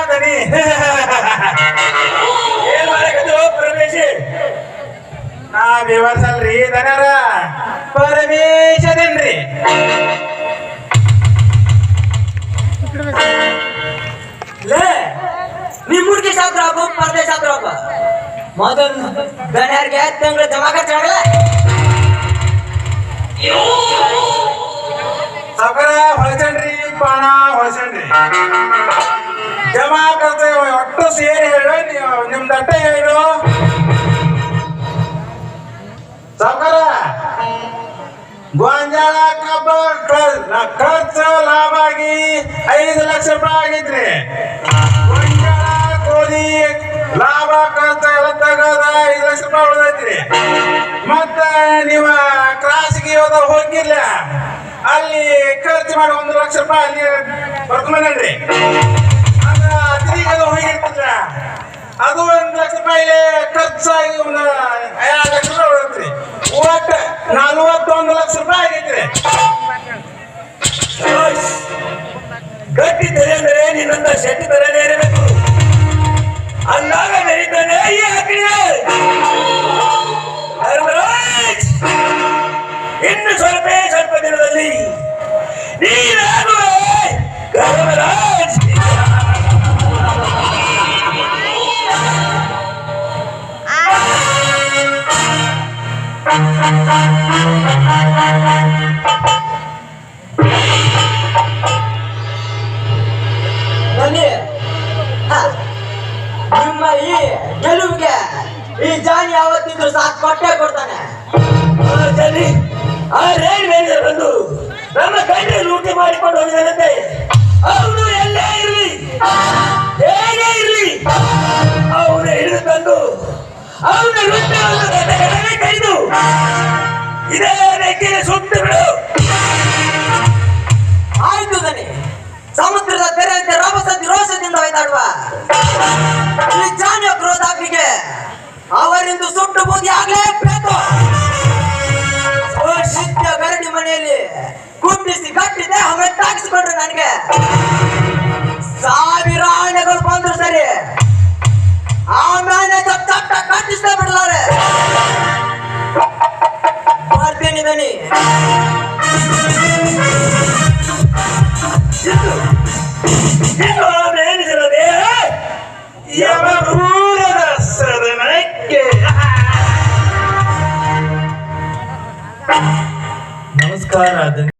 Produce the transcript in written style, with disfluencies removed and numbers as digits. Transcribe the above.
ದನಿ ಏನ್ ಮಾಡಕತ್ತು ಪ್ರವೇಶಿ? ನಾ ಬೇವರ್ಸಲ್ರಿ ದನರ ಪರಮೇಶದೇನ್ರಿ. ಲೇ ನಿಮ್ ಹುಡುಗಿ ಶಾಸ್ತ್ರ ಆಗು ಪರದೇ ಶಾಸ್ತ್ರ ಆಗು ಮೊದಲು ಗಣ್ಯರಿಗೆ ತಿಂಗಳು ಜಮಾ ಖರ್ಚಾಗಲ್ಲ. ಸಕರ ಹೊಳಸಣ್ರಿ ಪಾಣ ಹೊಳಸಣ್ರಿ ಜಮಾ ಖರ್ಚು ಒಟ್ಟು ಸೇರಿ ಹೇಳು. ನೀವು ನಿಮ್ದು ಅಟ್ಟ ಹೇಳು ಸಕರ. ಗೋಂಜಾಳ ಕಬ್ಬ ಖರ್ಚು ಲಾಭ ಆಗಿ 5 ಲಕ್ಷ ರೂಪಾಯಿ ಆಗಿದ್ರಿ. ಗೋಂಜಾಳ ಗೋಧಿ ಲಾಭ ಖರ್ಚು ಎಲ್ಲ ತಗದ 5 ಲಕ್ಷ ರೂಪಾಯಿ ಉಳಿದೈತ್ರಿ. ಮತ್ತ ನೀವ ಕ್ರಾಸ್ಗೆ ಹೋಗಿರ್ಲ ಅಲ್ಲಿ ಖರ್ಚು ಮಾಡಿ 1 ಲಕ್ಷ ರೂಪಾಯಿ ಅಲ್ಲಿ ಬರ್ಕೊಂಡ್ರಿ. ಅದ ತಿರುಗಿ ಹೋಗಿರ್ತಿಲ್ಲ ಅದು 1 ಲಕ್ಷ ರೂಪಾಯಿ ಖರ್ಚಾಗಿ 2 ಲಕ್ಷ ರೂಪಾಯಿ ಉಳಿದ್ರಿ. ಒಟ್ಟು 41 ಲಕ್ಷ ರೂಪಾಯಿ ಆಗೈತ್ರಿ. ಗಟ್ಟಿ ತೆರೆ ಅಂದ್ರೆ ನಿನ್ನಂತ ಶೆಟ್ಟಿ ತರನೇ ಇರಬೇಕು. ಅಂದಾಗ ನಡೀತಾನೆ ಈ ಹಾಕಿನ ಧರ್ಮರಾಜ್. ಇನ್ನು ಸ್ವಲ್ಪ ದಿನದಲ್ಲಿ ನೀನಾಗುವೆ ಧರ್ಮರಾಜ್. ನಿಮ್ಮ ಈ ಗೆಲುವಿಗೆ ಈ ಜಾನಿ ಯಾವತ್ತಿದ್ರು ಸಾಥ್ ಕೊಟ್ಟೆ ಕೊಡ್ತಾನೆ. ಜಾನಿ ಆ ರೈಲ್ ಮ್ಯಾನೇಜರ್ ಬಂದು ನಮ್ಮ ಗಂಡ ಲೂಟಿ ಮಾಡಿಕೊಂಡು ಹೋಗಿದಂತೆ. ಅವನು ಎಲ್ಲೇ ಇರಲಿ ಹೇಗೆ ಇರಲಿ ಅವನು ಹಿಡಿದು ತಂದು ಅವನ ವೃತ್ತವನ್ನು ಕೈದು ಇದೇ ಬೆಂಕಿಗೆ ಸುಟ್ಟು ಬಿಡು. ಆಯ್ತು ದನಿ. ಸಮುದ್ರದ ತೆರೆಯಂತೆ ರೋಷದಿಂದ ಒಯ್ದಾಡುವ ಈ ಜಾನಿಯ ಕ್ರೋಧಾಗ್ನಿಗೆ ಅವರಿಂದು ಸುಟ್ಟು ಬೂದಿ ಆಗ್ಲೇಬೇಕು. ಶುದ್ಧ ಗರಡಿ ಮನೆಯಲ್ಲಿ ಕುಂಡಿಸಿ ಕಟ್ಟಿದೆ ಮೆಟ್ಟಾಗಿಸಿಕೊಂಡ್ರೆ ನನಗೆ 1000 ಆನೆಗಳು ಬಂದ್ರು ಸರಿ ಆಮೇಲೆ ತಟ್ಟ ಕಟ್ಟಿಸ್ತಾ ಬಿಡಲಾರೆ. ಬರ್ತೀನಿ ದನಿ.